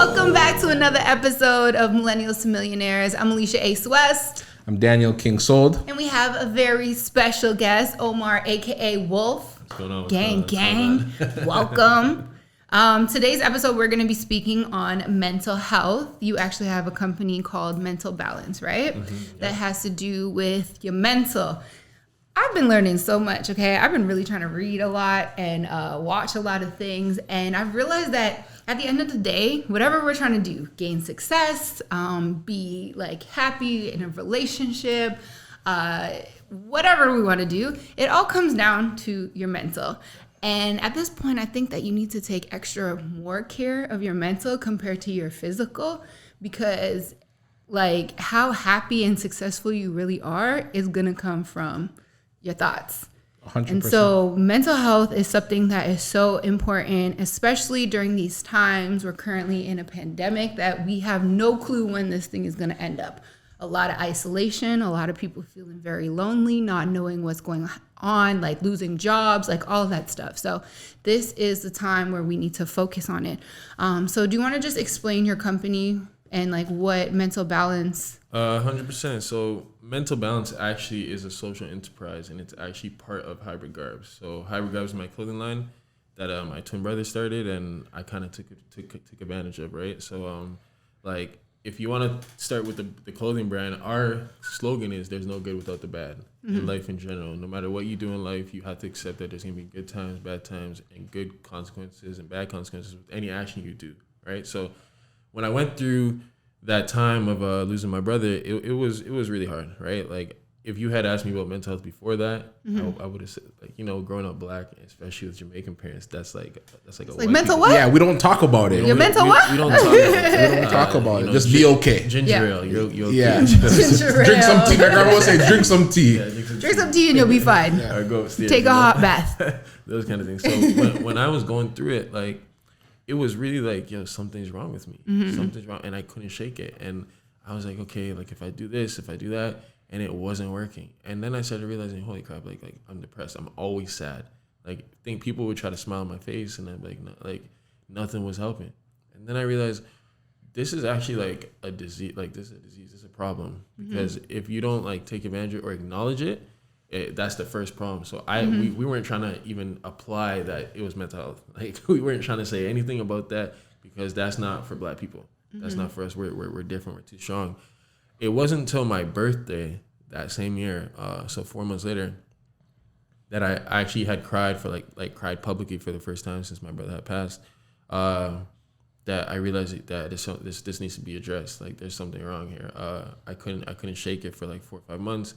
Welcome back to another episode of Millennials to Millionaires. I'm Alicia Ace West. I'm Daniel King Sold. And we have a very special guest, Omar, a.k.a. Wolf. What's going on? Gang. Welcome. Today's episode, we're going to be speaking on mental health. You actually have a company called Mental Balance, right? Mm-hmm, that has to do with your mental. I've been learning so much, okay? I've been really trying to read a lot and watch a lot of things. And I've realized that at the end of the day, whatever we're trying to do, gain success, be like happy in a relationship, whatever we want to do, it all comes down to your mental. And at this point, I think that you need to take more care of your mental compared to your physical, because like how happy and successful you really are is going to come from your thoughts. 100%. And so mental health is something that is so important, especially during these times. We're currently in a pandemic that we have no clue when this thing is going to end up. A lot of isolation, a lot of people feeling very lonely, not knowing what's going on, like losing jobs, like all of that stuff. So this is the time where we need to focus on it. So do you want to just explain your company and like what Mental Balance? 100%. So Mental Balance actually is a social enterprise, and it's actually part of Hybrid Garbs. So Hybrid Garbs is my clothing line that my twin brother started, and I kind of took advantage of, right? So like if you want to start with the clothing brand, our slogan is there's no good without the bad in life in general. No matter what you do in life, you have to accept that there's going to be good times, bad times, and good consequences and bad consequences with any action you do, right? So when I went through that time of losing my brother, it was really hard, right? Like if you had asked me about mental health before that, I would have said, like, growing up black, especially with Jamaican parents, that's like a mental what? Yeah, we don't talk about it. Your mental what? We don't talk about it. We don't talk about it. Just be okay. Ginger ale. You're okay. Yeah. Ginger Drink some ale. tea. My grandma would say, drink some tea. Yeah, Drink some tea and you'll be fine. Yeah. Or go upstairs. Take a hot bath. Those kind of things. So when I was going through it, like, it was really like, something's wrong with me. Something's wrong. And I couldn't shake it. And I was like, okay, like if I do this, if I do that, and it wasn't working. And then I started realizing, holy crap, like I'm depressed. I'm always sad. Like I think people would try to smile on my face, and I'm like, no, like nothing was helping. And then I realized this is actually like a disease. Like this is a disease. It's a problem, because if you don't like take advantage of it or acknowledge it, that's the first problem. So we weren't trying to even apply that it was mental health. Like we weren't trying to say anything about that, because that's not for black people. That's not for us. We're different. We're too strong. It wasn't until my birthday that same year, so 4 months later, that I actually had cried for like cried publicly for the first time since my brother had passed. That I realized that this needs to be addressed. Like there's something wrong here. I couldn't shake it for like 4 or 5 months.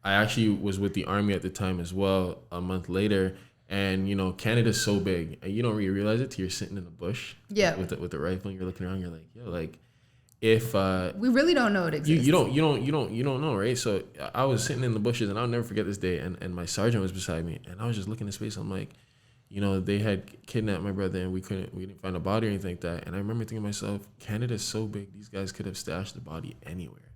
I actually was with the Army at the time as well. A month later, and Canada's so big, and you don't really realize it till you're sitting in the bush. Yeah. With the rifle, and you're looking around. You're like, like. If we really don't know it exists. You don't know, right? So I was sitting in the bushes, and I'll never forget this day, and my sergeant was beside me, and I was just looking in space. I'm like, they had kidnapped my brother, and we didn't find a body or anything like that. And I remember thinking to myself, Canada's so big, these guys could have stashed the body anywhere.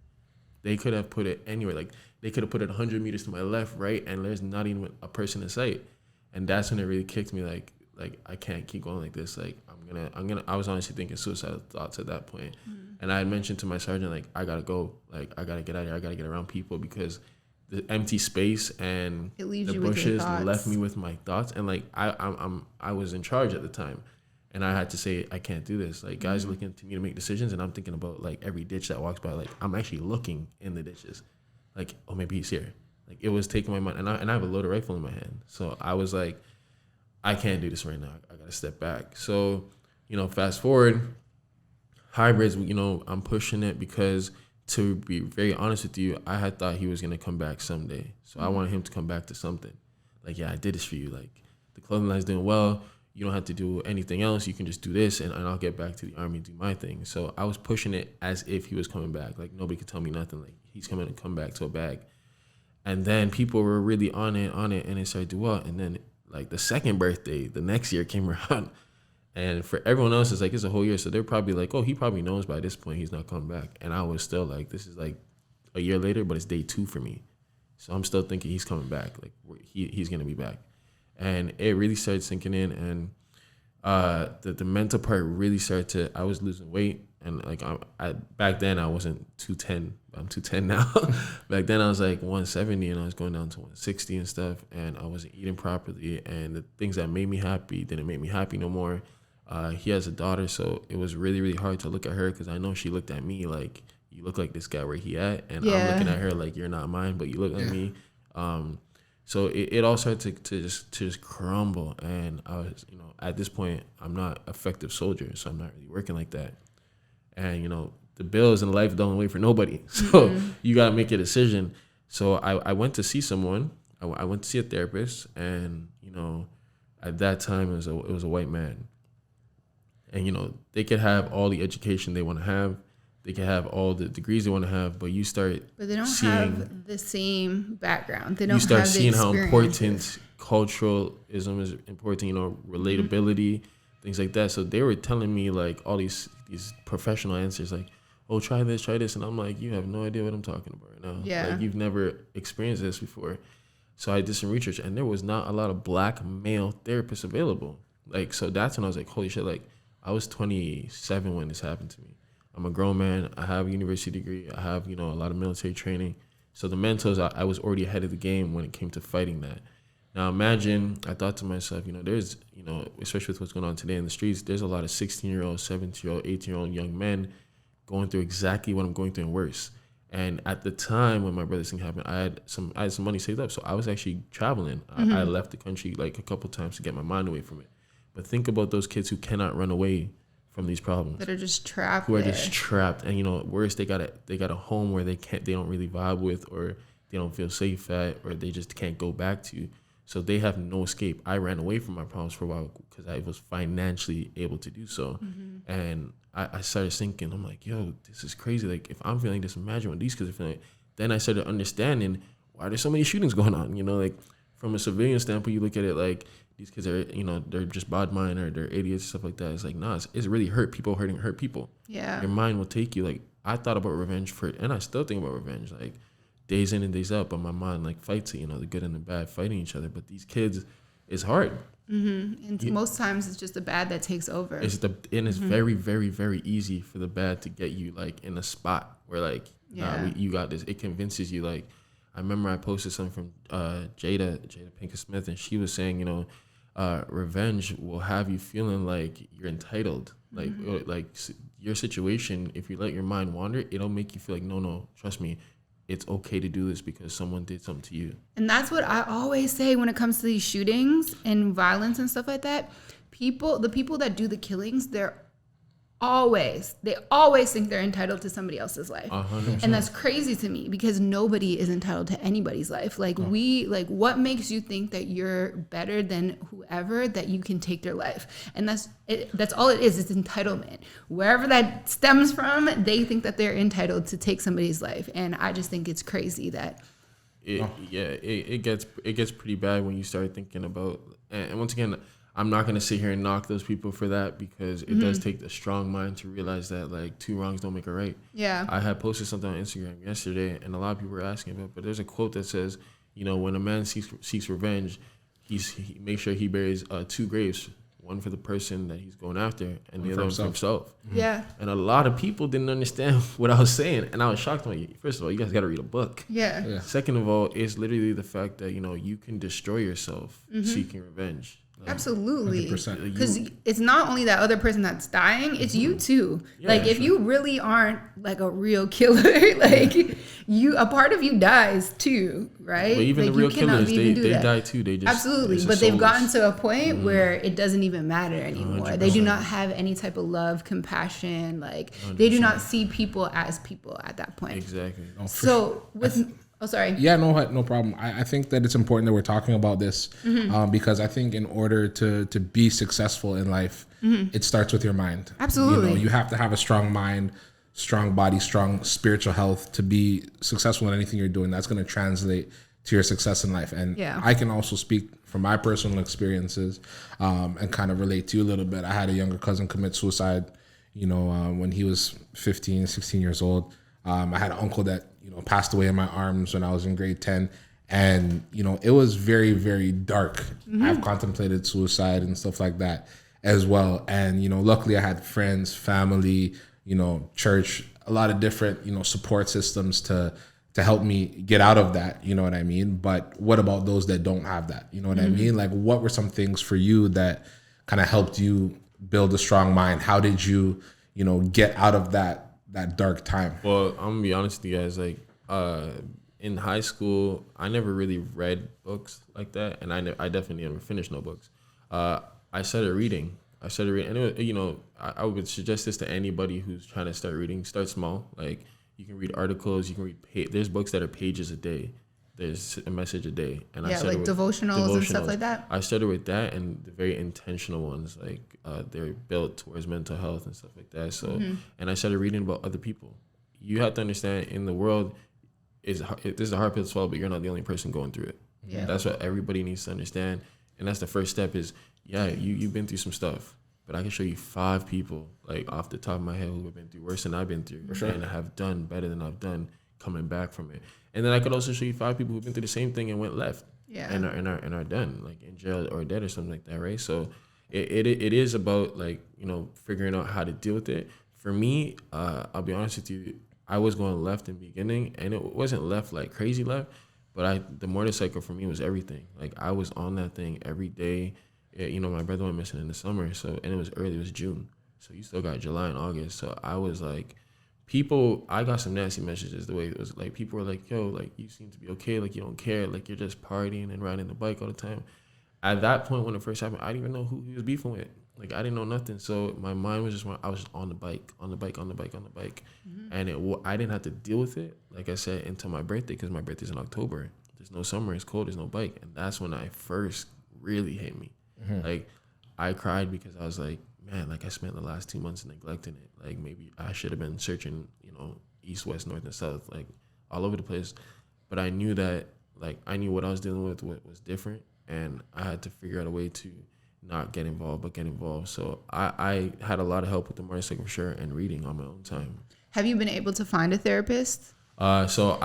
They could have put it anywhere. Like they could have put it 100 meters to my left, right, and there's not even a person in sight. And that's when it really kicked me, like I can't keep going like this. Like I was honestly thinking suicidal thoughts at that point. And I had mentioned to my sergeant, like, I gotta go, like I gotta get out of here, I gotta get around people, because the empty space and the bushes left me with my thoughts. And like I was in charge at the time, and I had to say, I can't do this. Like guys are looking to me to make decisions, and I'm thinking about like every ditch that walks by. Like I'm actually looking in the ditches, like, oh, maybe he's here. Like it was taking my mind, and I have a loaded rifle in my hand, so I was like, I can't do this right now. I gotta step back. So fast forward. Hybrids, I'm pushing it because, to be very honest with you, I had thought he was going to come back someday. So I wanted him to come back to something. Like, yeah, I did this for you. Like, the clothing line's doing well. You don't have to do anything else. You can just do this, and I'll get back to the Army and do my thing. So I was pushing it as if he was coming back. Like, nobody could tell me nothing. Like, he's coming to come back to a bag. And then people were really on it, and it started to do well. And then, like, the second birthday, the next year came around. And for everyone else, it's like, it's a whole year. So they're probably like, oh, he probably knows by this point he's not coming back. And I was still like, this is like a year later, but it's day 2 for me. So I'm still thinking he's coming back. Like he's going to be back. And it really started sinking in. And the mental part really started to. I was losing weight, and like I back then I wasn't 210. I'm 210 now. Back then I was like 170, and I was going down to 160 and stuff, and I wasn't eating properly, and the things that made me happy didn't make me happy no more. He has a daughter, so it was really, really hard to look at her because I know she looked at me like, you look like this guy where he at, and I'm looking at her like, you're not mine, but you look like me. So it all started to just crumble, and I was, at this point, I'm not an effective soldier, so I'm not really working like that. And, the bills in life don't wait for nobody, so you got to make a decision. So I went to see someone. I went to see a therapist, and, at that time, it was a white man. And, they could have all the education they want to have. They can have all the degrees they want to have, but you start But they don't have the same background. They don't. You start have seeing how important culturalism is important. Relatability, things like that. So they were telling me like all these professional answers, like, "Oh, try this," and I'm like, "You have no idea what I'm talking about right now. Yeah. Like you've never experienced this before." So I did some research, and there was not a lot of black male therapists available. Like, so that's when I was like, "Holy shit!" Like, I was 27 when this happened to me. I'm a grown man. I have a university degree. I have, a lot of military training. So the mentors, I was already ahead of the game when it came to fighting that. Now imagine, I thought to myself, there's, especially with what's going on today in the streets, there's a lot of 16-year-old, 17-year-old, 18-year-old young men going through exactly what I'm going through and worse. And at the time when my brother's thing happened, I had some money saved up. So I was actually traveling. I left the country like a couple times to get my mind away from it. But think about those kids who cannot run away from these problems, that are just trapped. Who are just trapped, and worse, they got a home where they don't really vibe with, or they don't feel safe at, or they just can't go back to. So they have no escape. I ran away from my problems for a while because I was financially able to do so, and I started thinking, I'm like, yo, this is crazy. Like if I'm feeling this, imagine what these kids are feeling. Then I started understanding why there's so many shootings going on. Like from a civilian standpoint, you look at it like, these kids are, they're just bad mind or they're idiots, stuff like that. It's like, nah, it's really hurt people hurt people. Yeah. Your mind will take you. Like, I thought about revenge and I still think about revenge, like days in and days out, but my mind like fights it, the good and the bad fighting each other. But these kids, it's hard. And most times it's just the bad that takes over. It's very, very, very easy for the bad to get you like in a spot where like, you got this. It convinces you. Like, I remember I posted something from Jada Pinkett Smith, and she was saying, revenge will have you feeling like you're entitled. Like your situation, if you let your mind wander, it'll make you feel like, no, trust me, it's okay to do this because someone did something to you. And that's what I always say when it comes to these shootings and violence and stuff like that. The people that do the killings, they always think they're entitled to somebody else's life. 100%. And that's crazy to me because nobody is entitled to anybody's life. Like what makes you think that you're better than whoever, that you can take their life? And that's all it is. It's entitlement. Wherever that stems from, they think that they're entitled to take somebody's life. And I just think it's crazy that it gets pretty bad when you start thinking about, and once again, I'm not going to sit here and knock those people for that because it does take a strong mind to realize that like two wrongs don't make a right. Yeah. I had posted something on Instagram yesterday and a lot of people were asking about, but there's a quote that says, when a man seeks revenge, he makes sure he buries two graves, one for the person that he's going after and the other one for himself. Yeah. And a lot of people didn't understand what I was saying. And I was shocked. Like, first of all, you guys got to read a book. Yeah. Second of all, it's literally the fact that, you can destroy yourself seeking revenge. Like, absolutely. 100%. Because it's not only that other person that's dying, it's you too. Yeah, like if you really aren't like a real killer, like a part of you dies too, right? But even like, the real killers, they that. die too. They just absolutely, but they've gotten to a point where it doesn't even matter anymore. 100%. They do not have any type of love, compassion. Like 100%. They do not see people as people at that point. Exactly. So with oh, sorry. Yeah, no problem. I think that it's important that we're talking about this because I think in order to be successful in life, it starts with your mind. Absolutely. You have to have a strong mind, strong body, strong spiritual health to be successful in anything you're doing. That's going to translate to your success in life. And I can also speak from my personal experiences and kind of relate to you a little bit. I had a younger cousin commit suicide, when he was 15, 16 years old. I had an uncle that, passed away in my arms when I was in grade 10. And, it was very, very dark. I've contemplated suicide and stuff like that. as well. And, luckily I had friends, family, church, a lot of different, support systems to help me get out of that. You know what I mean? But what about those that don't have that? You know what I mean? Like, what were some things for you that kind of helped you build a strong mind? How did you, get out of that dark time? Well, I'm gonna be honest with you guys. Like, in high school, I never really read books like that, and I definitely never finished no books. I started reading. And it was, I would suggest this to anybody who's trying to start reading. Start small. Like, you can read articles. You can read. There's books that are pages a day. There's a message a day, and I started with devotionals and stuff like that. I started with that, and the very intentional ones, like they're built towards mental health and stuff like that. So, and I started reading about other people. You have to understand, in the world, this is a hard pill to swallow, but you're not the only person going through it. Yeah. That's what everybody needs to understand, and that's the first step. Is you've been through some stuff, but I can show you 5 people, like off the top of my head, who have been through worse than I've been through, and have done better than I've done coming back from it. And then I could also show you 5 people who've been through the same thing and went left, and are done, like in jail or dead or something like that, right? So it is about, like, figuring out how to deal with it. For me, I'll be honest with you, I was going left in the beginning, and it wasn't left like crazy left, but the motorcycle for me was everything. Like, I was on that thing every day. My brother went missing in the summer, and it was early, it was June, so you still got July and August. So I was like, I got some nasty messages the way it was. Like, people were like, yo, like, you seem to be okay, like, you don't care, like, you're just partying and riding the bike all the time. At that point, when it first happened, I didn't even know who he was beefing with. Like, I didn't know nothing. So my mind was just, I was just on the bike. And I didn't have to deal with it, like I said, until my birthday, because my birthday's in October. There's no summer, it's cold, there's no bike. And that's when I first really hit me. Like, I cried because I was like, man, like, I spent the last 2 months neglecting it. Like, maybe I should have been searching, east, west, north, and south, like, all over the place. But I knew that, like, I knew what I was dealing with, what was different, and I had to figure out a way to not get involved, but get involved. So I had a lot of help with the motorcycle, for sure, and reading on my own time. Have you been able to find a therapist? So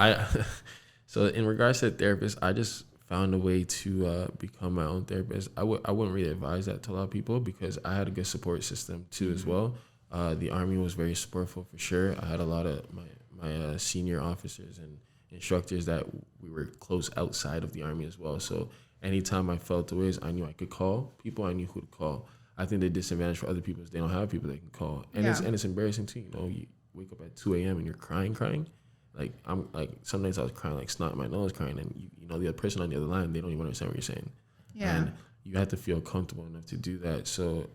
in regards to a therapist, I just found a way to become my own therapist. I wouldn't really advise that to a lot of people, because I had a good support system too as well. The Army was very supportful, for sure. I had a lot of my senior officers and instructors that we were close outside of the Army as well. So anytime I felt the ways, I knew I could call people. I knew who to call. I think the disadvantage for other people is they don't have people they can call, and it's embarrassing too. You wake up at 2 a.m. and you're crying. Like, I'm like, some nights I was crying, like snot in my nose, crying, and the other person on the other line, they don't even understand what you're saying. Yeah. And you have to feel comfortable enough to do that. So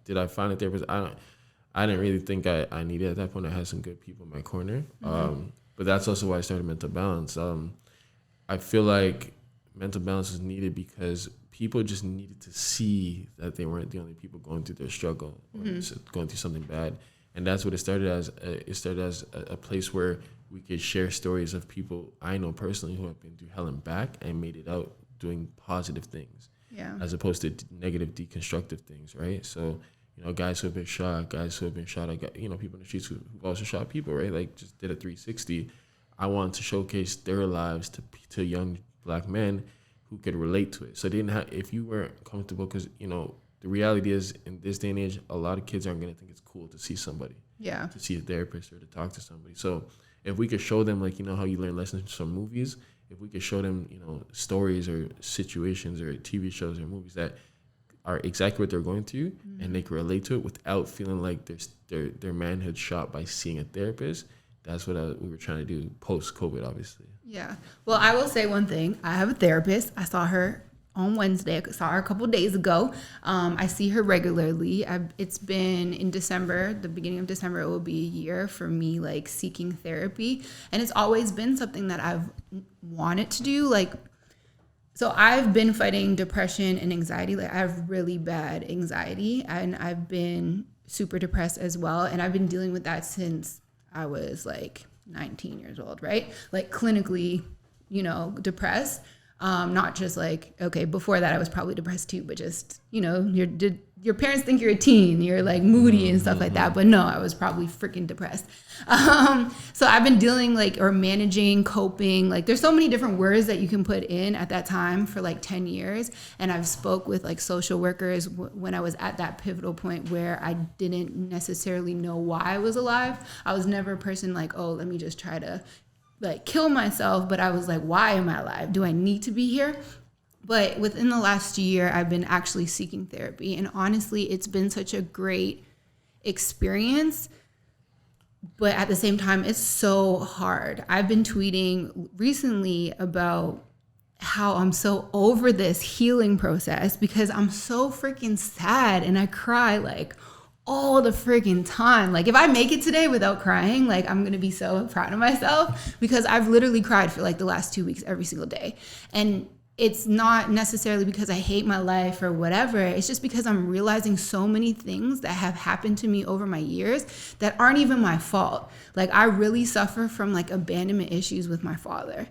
did I find a therapist? I didn't really think I needed it at that point. I had some good people in my corner. But that's also why I started Mental Balance. I feel like mental balance was needed because people just needed to see that they weren't the only people going through their struggle or going through something bad. And that's what it started as. It started as a place where we could share stories of people I know personally who have been through hell and back and made it out doing positive things, as opposed to negative, deconstructive things, right? So, guys who have been shot, I got, people in the streets who've also shot people, right? Like, just did a 360. I wanted to showcase their lives to young Black men who could relate to it. So they didn't have, if you weren't comfortable, because, the reality is, in this day and age, a lot of kids aren't going to think it's cool to see somebody, to see a therapist or to talk to somebody. So if we could show them, like, how you learn lessons from movies, if we could show them, stories or situations or TV shows or movies that are exactly what they're going through, and they can relate to it without feeling like their manhood shot by seeing a therapist, that's what we were trying to do post-COVID, obviously. Yeah. Well, I will say one thing. I have a therapist. I saw her on Wednesday. I saw her a couple of days ago. I see her regularly. It's been in December, the beginning of December, it will be a year for me, like, seeking therapy. And it's always been something that I've wanted to do. Like, so I've been fighting depression and anxiety. Like, I have really bad anxiety, and I've been super depressed as well. And I've been dealing with that since I was like 19 years old, right? Like, clinically, depressed. Not just like, okay, before that I was probably depressed too, but just, you're your parents think you're a teen, you're like moody and stuff like that. But no, I was probably freaking depressed. So I've been dealing or managing, coping. Like there's so many different words that you can put in at that time for like 10 years. And I've spoke with like social workers when I was at that pivotal point where I didn't necessarily know why I was alive. I was never a person like, oh, let me just try to like kill myself. But I was like, why am I alive? Do I need to be here? But within the last year, I've been actually seeking therapy. And honestly, it's been such a great experience. But at the same time, it's so hard. I've been tweeting recently about how I'm so over this healing process because I'm so freaking sad and I cry like all the freaking time. Like if I make it today without crying, like I'm going to be so proud of myself because I've literally cried for like the last 2 weeks every single day. And it's not necessarily because I hate my life or whatever. It's just because I'm realizing so many things that have happened to me over my years that aren't even my fault. Like I really suffer from like abandonment issues with my father.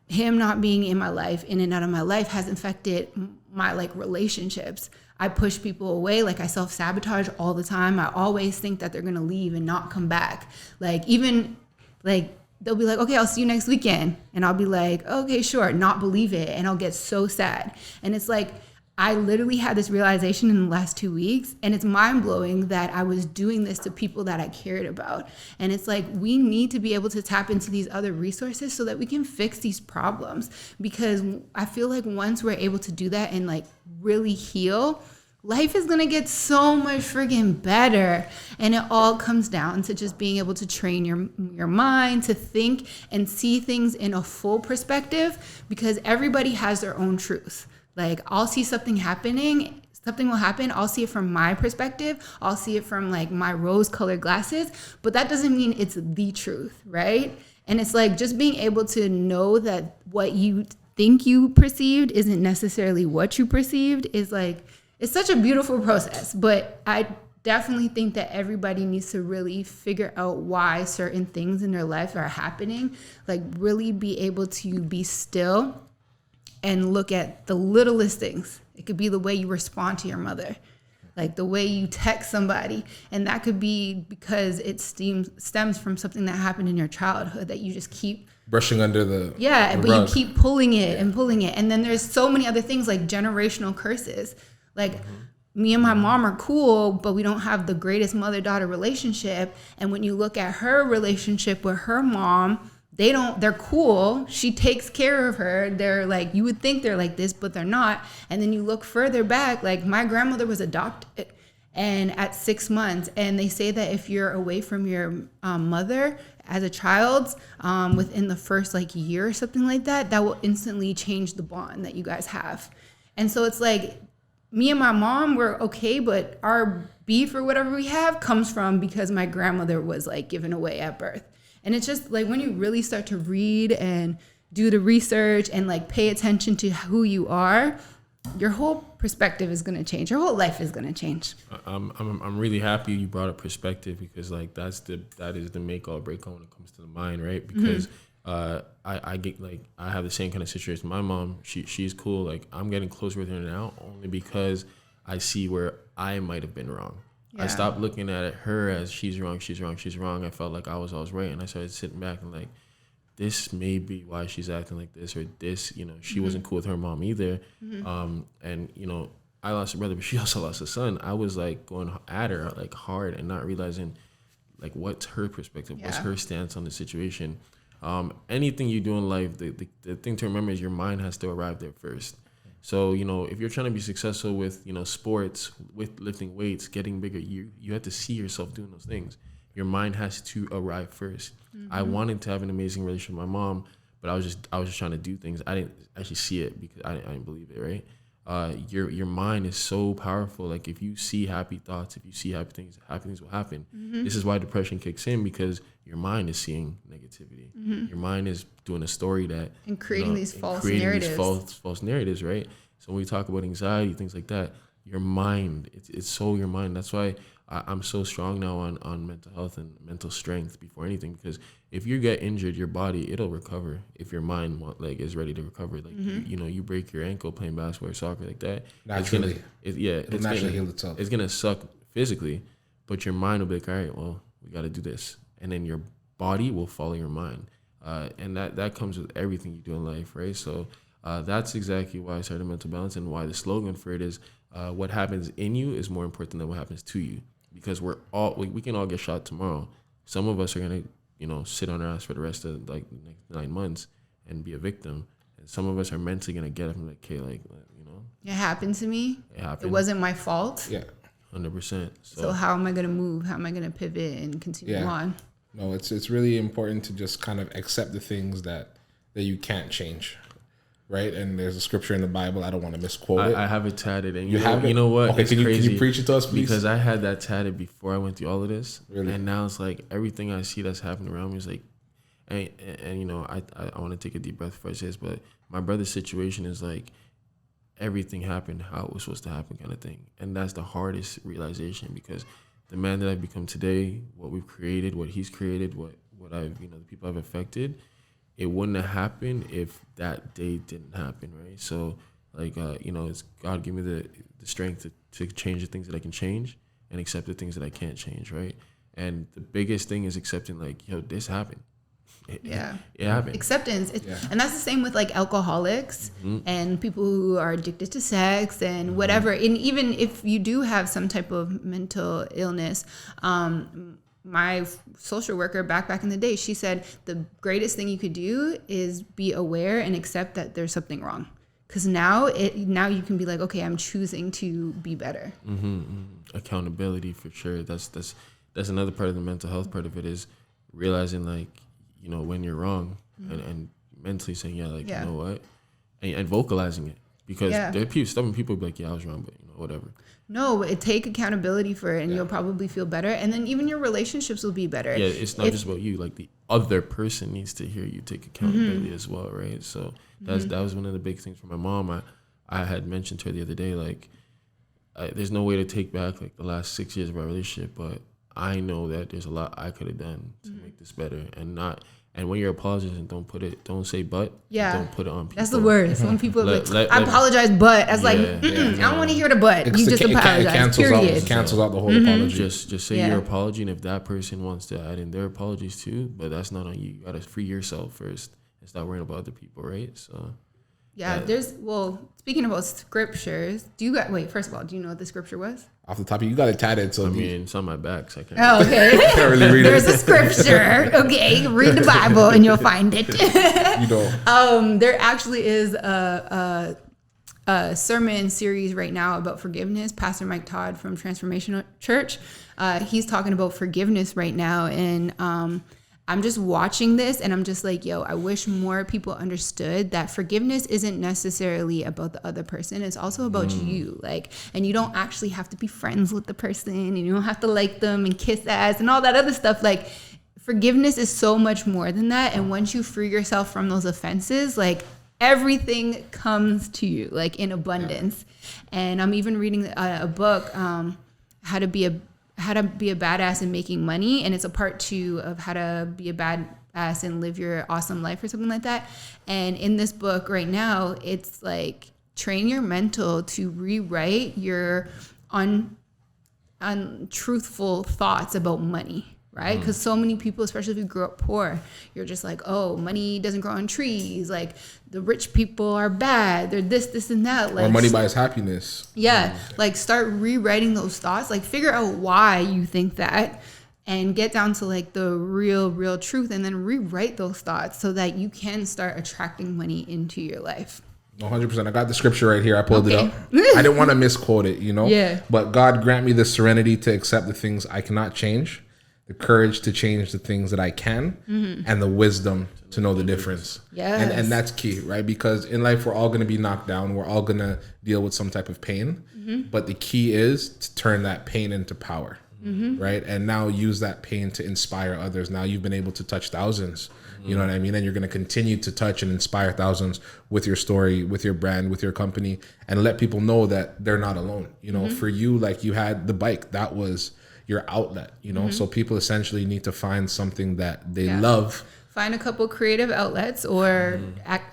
Him not being in my life, in and out of my life, has affected my like relationships. I push people away. Like I self-sabotage all the time. I always think that they're going to leave and not come back. Like even like they'll be like, okay, I'll see you next weekend. And I'll be like, okay, sure, not believe it. And I'll get so sad. And it's like, I literally had this realization in the last 2 weeks, and it's mind blowing that I was doing this to people that I cared about. And it's like, we need to be able to tap into these other resources so that we can fix these problems. Because I feel like once we're able to do that and like really heal, life is going to get so much friggin' better. And it all comes down to just being able to train your mind to think and see things in a full perspective, because everybody has their own truth. Like I'll see something happening, something will happen. I'll see it from my perspective. I'll see it from like my rose colored glasses, but that doesn't mean it's the truth, right? And it's like just being able to know that what you think you perceived isn't necessarily what you perceived is like, it's such a beautiful process. But I definitely think that everybody needs to really figure out why certain things in their life are happening. Like really be able to be still and look at the littlest things. It could be the way you respond to your mother, like the way you text somebody. And that could be because it stems from something that happened in your childhood that you just keep brushing under the but rug. You keep pulling it and pulling it. And then there's so many other things like generational curses. Like me and my mom are cool, but we don't have the greatest mother-daughter relationship. And when you look at her relationship with her mom, they're cool. She takes care of her. They're like, you would think they're like this, but they're not. And then you look further back, like my grandmother was adopted and at 6 months. And they say that if you're away from your mother as a child within the first like year or something like that, that will instantly change the bond that you guys have. And so it's like me and my mom were okay, but our beef or whatever we have comes from because my grandmother was like given away at birth. And it's just like when you really start to read and do the research and like pay attention to who you are, your whole perspective is going to change. Your whole life is going to change. I'm really happy you brought up perspective, because like that is the make or break when it comes to the mind, right? Because I get like I have the same kind of situation. My mom, she's cool. Like I'm getting close with her now only because I see where I might have been wrong. Yeah. I stopped looking at her as she's wrong. I felt like I was always right, and I started sitting back and like, this may be why she's acting like this, or this, she wasn't cool with her mom either. And I lost a brother, but she also lost a son. I was like going at her like hard and not realizing like what's her perspective, what's her stance on the situation. Anything you do in life, the thing to remember is your mind has to arrive there first. So, if you're trying to be successful with, sports, with lifting weights, getting bigger, you have to see yourself doing those things. Your mind has to arrive first. I wanted to have an amazing relationship with my mom, but I was just trying to do things. I didn't actually see it because I didn't believe it, right? Your mind is so powerful. Like if you see happy thoughts, if you see happy things will happen. This is why depression kicks in, because your mind is seeing negativity. Your mind is doing a story that and creating these false narratives. False narratives, right? So when we talk about anxiety, things like that, your mind, it's so your mind. That's why I'm so strong now on mental health and mental strength before anything, because if you get injured, your body, it'll recover if your mind like is ready to recover. Like you break your ankle playing basketball or soccer like that. Naturally, it's naturally heal itself. It's gonna suck physically, but your mind will be like, all right, well, we got to do this, and then your body will follow your mind, and that comes with everything you do in life, right? So that's exactly why I started Mental Balance, and why the slogan for it is what happens in you is more important than what happens to you. Because we can all get shot tomorrow. Some of us are gonna, sit on our ass for the rest of like the next 9 months and be a victim. And some of us are mentally gonna get up and like, okay, it happened to me. It happened. It wasn't my fault. Yeah, 100%. So how am I gonna move? How am I gonna pivot and continue on? No, it's really important to just kind of accept the things that you can't change. Right, and there's a scripture in the Bible. I don't want to misquote it. I have it tatted, and you have it. You know what? Okay, can you preach it to us, please? Because I had that tatted before I went through all of this, really? And now it's like everything I see that's happening around me is like, and I want to take a deep breath before I say this, but my brother's situation is like everything happened how it was supposed to happen, kind of thing, and that's the hardest realization, because the man that I've become today, what we've created, what he's created, what I've the people I've affected. It wouldn't have happened if that day didn't happen, right? So, like, it's God give me the strength to change the things that I can change and accept the things that I can't change, right? And the biggest thing is accepting, like, this happened. It happened. Acceptance. And that's the same with, like, alcoholics and people who are addicted to sex and whatever. And even if you do have some type of mental illness, my social worker back in the day, she said the greatest thing you could do is be aware and accept that there's something wrong. Because now you can be like, okay, I'm choosing to be better. Accountability, for sure. That's another part of the mental health part of it, is realizing, like, when you're wrong and mentally saying, you know what, and vocalizing it. Because there are stubborn people who be like, I was wrong, but whatever. No, take accountability for it, and you'll probably feel better. And then even your relationships will be better. Yeah, it's not just about you. Like, the other person needs to hear you take accountability as well, right? So that was one of the big things for my mom. I had mentioned to her the other day, like, there's no way to take back, like, the last 6 years of our relationship, but I know that there's a lot I could have done to make this better, and when you're apologizing, don't say but. Yeah. Don't put it on people. That's the worst. When people are like, I apologize, but. I was like, I don't want to hear the but. You just apologize, it cancels out the whole apology. Just say your apology, and if that person wants to add in their apologies too, but that's not on you. You got to free yourself first and stop worrying about other people, right? So. Yeah, speaking about scriptures, first of all, do you know what the scripture was? Off the top of you got it tatted, so it's on my back, so I can't. Oh, okay. Can't really read There's a scripture. Okay, read the Bible and you'll find it. There actually is a sermon series right now about forgiveness. Pastor Mike Todd from Transformational Church, he's talking about forgiveness right now, and I'm just watching this and I'm just like, I wish more people understood that forgiveness isn't necessarily about the other person. It's also about you. Like, and you don't actually have to be friends with the person, and you don't have to like them and kiss ass and all that other stuff. Like, forgiveness is so much more than that. And once you free yourself from those offenses, like, everything comes to you, like, in abundance. And I'm even reading a book, how to be a badass in making money, and it's a part 2 of how to be a badass and live your awesome life or something like that. And in this book right now, it's like, train your mental to rewrite your untruthful thoughts about money, right? Because so many people, especially if you grew up poor, you're just like, oh, money doesn't grow on trees, like, the rich people are bad, they're this and that, like, or money buys happiness. Like, start rewriting those thoughts, like, figure out why you think that and get down to, like, the real truth, and then rewrite those thoughts so that you can start attracting money into your life. 100%. I got the scripture right here. I pulled it up. I didn't want to misquote it, Yeah. But God grant me the serenity to accept the things I cannot change, the courage to change the things that I can, and the wisdom to know the difference. Yes. And that's key, right? Because in life, we're all going to be knocked down. We're all going to deal with some type of pain. But the key is to turn that pain into power, right? And now use that pain to inspire others. Now you've been able to touch thousands. You know what I mean? And you're going to continue to touch and inspire thousands with your story, with your brand, with your company, and let people know that they're not alone. For you, like, you had the bike. That was, your outlet, you know? So people essentially need to find something that they love. Find a couple creative outlets or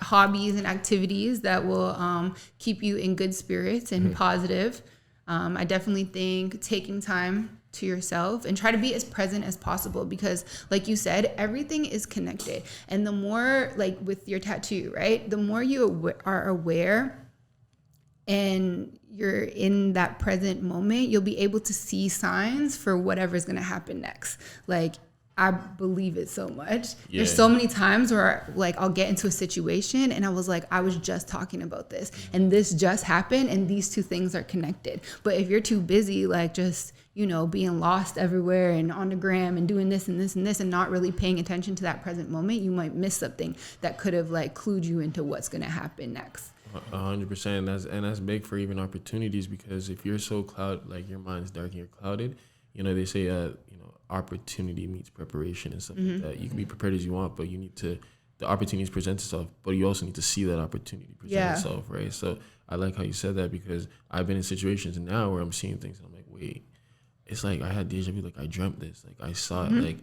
hobbies and activities that will keep you in good spirits and positive. I definitely think taking time to yourself and try to be as present as possible, because like you said, everything is connected. And the more, like with your tattoo, right? The more you are aware and you're in that present moment, you'll be able to see signs for whatever's going to happen next. Like, I believe it so much. Yeah. There's so many times where like I'll get into a situation and I was like, I was just talking about this and this just happened and these two things are connected. But if you're too busy, like just, you know, being lost everywhere and on the gram and doing this and this and this and not really paying attention to that present moment, you might miss something that could have like clued you into what's going to happen next. 100%. That's big for even opportunities, because if you're so like your mind's dark and you're clouded, you know, they say, you know, opportunity meets preparation and stuff like that. You can be prepared as you want, but you need to, the opportunities present itself, but you also need to see that opportunity present itself, right? So I like how you said that, because I've been in situations now where I'm seeing things and I'm like, wait, it's like I had deja vu, like I dreamt this, like I saw it, like,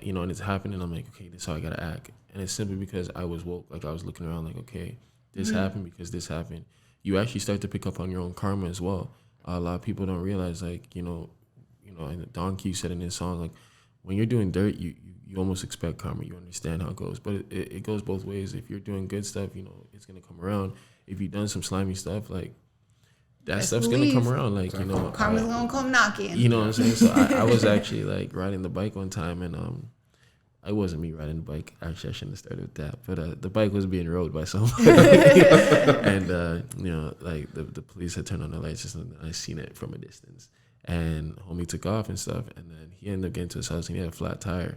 you know, and it's happening. I'm like, okay, this is how I gotta act. And it's simply because I was woke, like I was looking around like, okay, this happened because this happened. You actually start to pick up on your own karma as well. A lot of people don't realize, like, you know, and Don Q said in his song, like, when you're doing dirt, you almost expect karma. You understand how it goes. But it goes both ways. If you're doing good stuff, you know, it's going to come around. If you've done some slimy stuff, like, that stuff's going to come around. Like, you know. Karma's going to come knocking. You know what I'm saying? So I was actually, like, riding the bike one time, and it wasn't me riding the bike. Actually, I shouldn't have started with that. But the bike was being rode by someone. And, you know, like, the police had turned on the lights, and I seen it from a distance. And homie took off and stuff, and then he ended up getting to his house and he had a flat tire.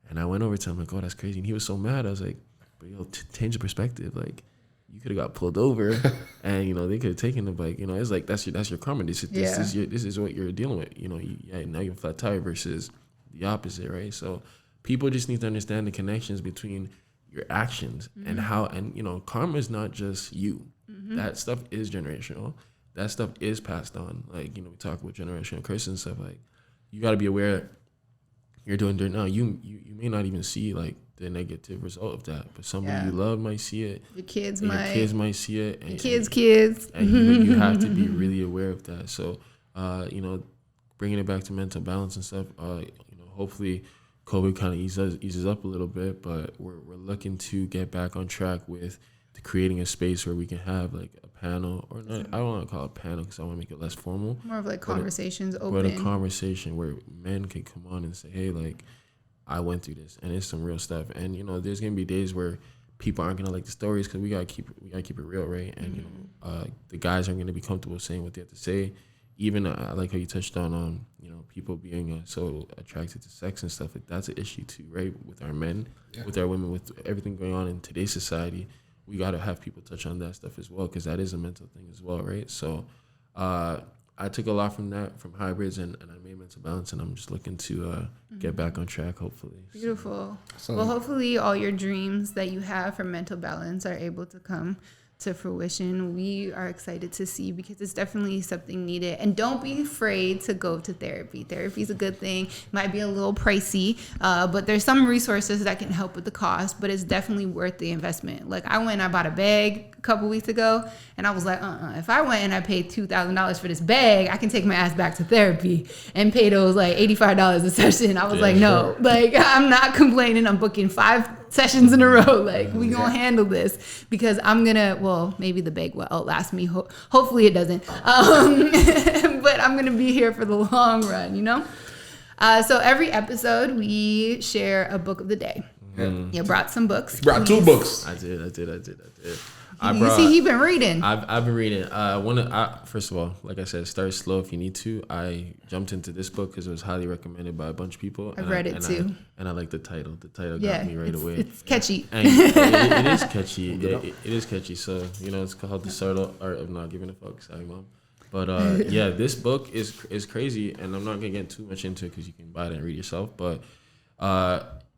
And I went over to him like, oh, that's crazy. And he was so mad. I was like, but yo, change the perspective. Like, you could have got pulled over, and you know they could have taken the bike. You know, it's like that's your karma. This is what you're dealing with. You know, now you're a flat tire versus the opposite, right? So people just need to understand the connections between your actions and how, and you know, karma is not just you. That stuff is generational. That stuff is passed on. Like, you know, we talk about generational curses and stuff. Like, you got to be aware you're doing dirt now. You may not even see, like, the negative result of that. But somebody you love might see it. Your kids might see it. And your kids. And you have to be really aware of that. So, you know, bringing it back to mental balance and stuff, you know, hopefully COVID kind of eases up a little bit. But we're looking to get back on track with creating a space where we can have like a panel, or not, I don't want to call it a panel because I want to make it less formal. More of like conversations open. But a conversation where men can come on and say, hey, like, I went through this and it's some real stuff. And, you know, there's going to be days where people aren't going to like the stories because we got to keep it real, right? And, you know, the guys aren't going to be comfortable saying what they have to say. Even I like how you touched on, you know, people being so attracted to sex and stuff. Like, that's an issue too, right? With our men, with our women, with everything going on in today's society. We got to have people touch on that stuff as well, because that is a mental thing as well, right? So I took a lot from that, from hybrids, and I made mental balance, and I'm just looking to get back on track, hopefully. Beautiful. So, well, hopefully all your dreams that you have for mental balance are able to come to fruition. We are excited to see, because it's definitely something needed. And don't be afraid to go to therapy. Therapy is a good thing. It might be a little pricey, but there's some resources that can help with the cost, but it's definitely worth the investment. Like, I went and I bought a bag a couple weeks ago, and I was like, if I went and I paid $2,000 for this bag, I can take my ass back to therapy and pay those like $85 a session. I was like, no, like, I'm not complaining. I'm booking 5 sessions in a row. Like, we gonna handle this, because I'm gonna, well, maybe the bag will outlast me. Hopefully it doesn't. But I'm gonna be here for the long run, you know? So every episode we share a book of the day. You brought some books. You brought 2 books. I did. You see, he been reading. I've been reading. First of all, like I said, start slow if you need to. I jumped into this book because it was highly recommended by a bunch of people. I've read it too. And I like the title. The title got me right away. It's catchy. And it is catchy. It is catchy. So, you know, it's called The Subtle Art of Not Giving a Fuck. Sorry, Mom. But yeah, this book is crazy, and I'm not gonna get too much into it because you can buy it and read yourself. But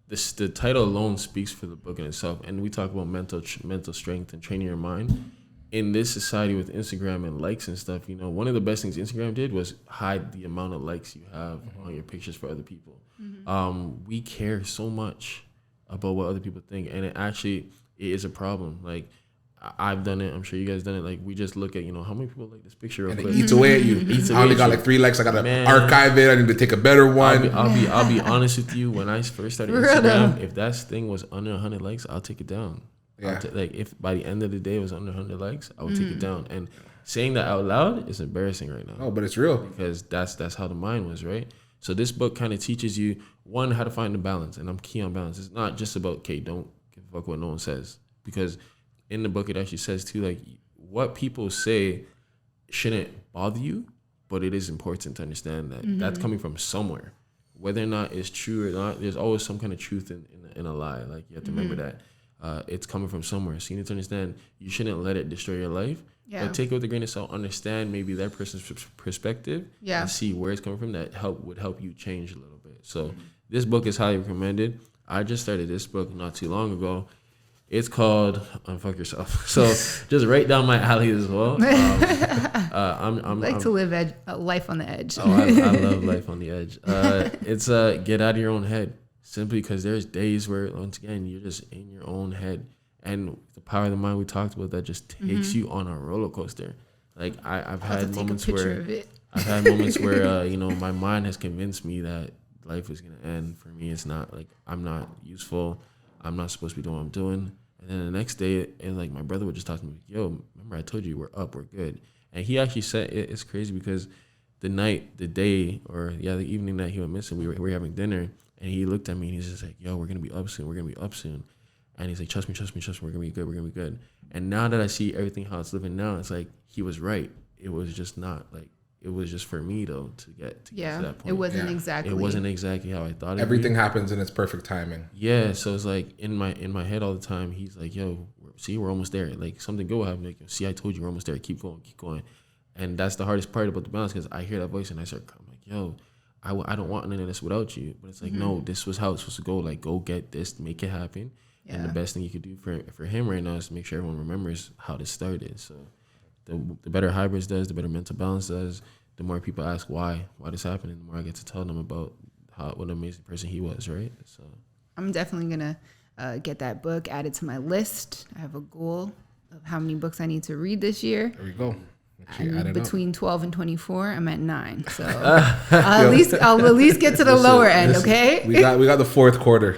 the title alone speaks for the book in itself. And we talk about mental strength and training your mind in this society with Instagram and likes and stuff, you know, one of the best things Instagram did was hide the amount of likes you have on your pictures for other people. We care so much about what other people think, and it is a problem. Like, I've done it. I'm sure you guys done it. Like, we just look at, you know, how many people like this picture real quick. It eats away at you. I only got like 3 likes. I got to archive it. I need to take a better one. I'll be honest with you. When I first started Instagram, if that thing was under 100 likes, I'll take it down. Yeah. Like, if by the end of the day it was under 100 likes, I would take it down. And saying that out loud is embarrassing right now. Oh, but it's real. Because that's how the mind was, right? So this book kind of teaches you, one, how to find the balance. And I'm key on balance. It's not just about, okay, don't give a fuck what no one says. Because in the book, it actually says, too, like, what people say shouldn't bother you, but it is important to understand that that's coming from somewhere. Whether or not it's true or not, there's always some kind of truth in a lie. Like, you have to remember that. It's coming from somewhere. So you need to understand you shouldn't let it destroy your life. Yeah. But take it with a grain of salt. Understand maybe that person's perspective and see where it's coming from. That would help you change a little bit. So this book is highly recommended. I just started this book not too long ago. It's called Unfuck Yourself. So just right down my alley as well. I'm to live life on the edge. I love life on the edge. It's get out of your own head. Simply because there's days where, once again, you're just in your own head. And the power of the mind we talked about, that just takes you on a roller coaster. Like, I've had moments where you know, my mind has convinced me that life is gonna end. For me, it's not. Like, I'm not useful. I'm not supposed to be doing what I'm doing. And then the next day, and like, my brother would just talk to me, yo, remember I told you we're up, we're good. And he actually said, it's crazy because the evening that he went missing, we were having dinner, and he looked at me and he's just like, yo, we're gonna be up soon. And he's like, trust me, we're gonna be good. And now that I see everything how it's living now, it's like, he was right. It was just not like, it was just for me though to get to that point. It wasn't exactly how I thought it Everything happens in its perfect timing. Yeah, so it's like in my head all the time, he's like, yo, see, we're almost there. Like, something good will happen. Like, see, I told you we're almost there. Keep going. And that's the hardest part about the balance, because I hear that voice and I'm like, yo, I don't want none of this without you. But it's like, no, this was how it's supposed to go. Like, go get this, make it happen. Yeah. And the best thing you could do for him right now is to make sure everyone remembers how this started. So the better hybrids does, the better mental balance does, the more people ask why this happened, and the more I get to tell them about what an amazing person he was, right? So I'm definitely going to get that book added to my list. I have a goal of how many books I need to read this year. There we go. Between 12 and 24, I'm at 9. So I'll at least get to the lower end, okay? We got the fourth quarter.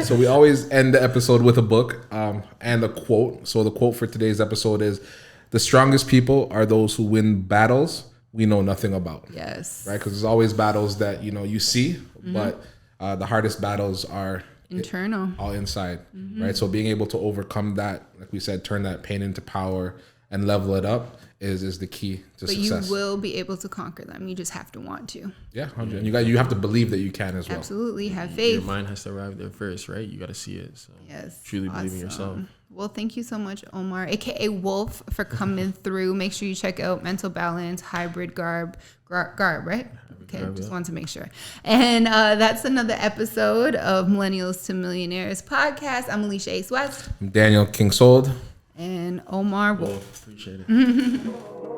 So we always end the episode with a book and a quote. So the quote for today's episode is, "The strongest people are those who win battles we know nothing about." Yes. Right? Because there's always battles that, you know, you see, but the hardest battles are internal, all inside, right? So being able to overcome that, like we said, turn that pain into power and level it up is the key to success. But you will be able to conquer them. You just have to want to. Yeah, 100. And you have to believe that you can as well. Absolutely. Have faith. Your mind has to arrive there first, right? You got to see it. So yes. Truly believe in yourself. Well, thank you so much, Omar, aka Wolf, for coming through. Make sure you check out Mental Balance, Hybrid Garb, right? Okay, just wanted to make sure. And that's another episode of Millennials to Millionaires podcast. I'm Alicia Ace West. I'm Daniel Kingsold. And Omar Wolf. Appreciate it.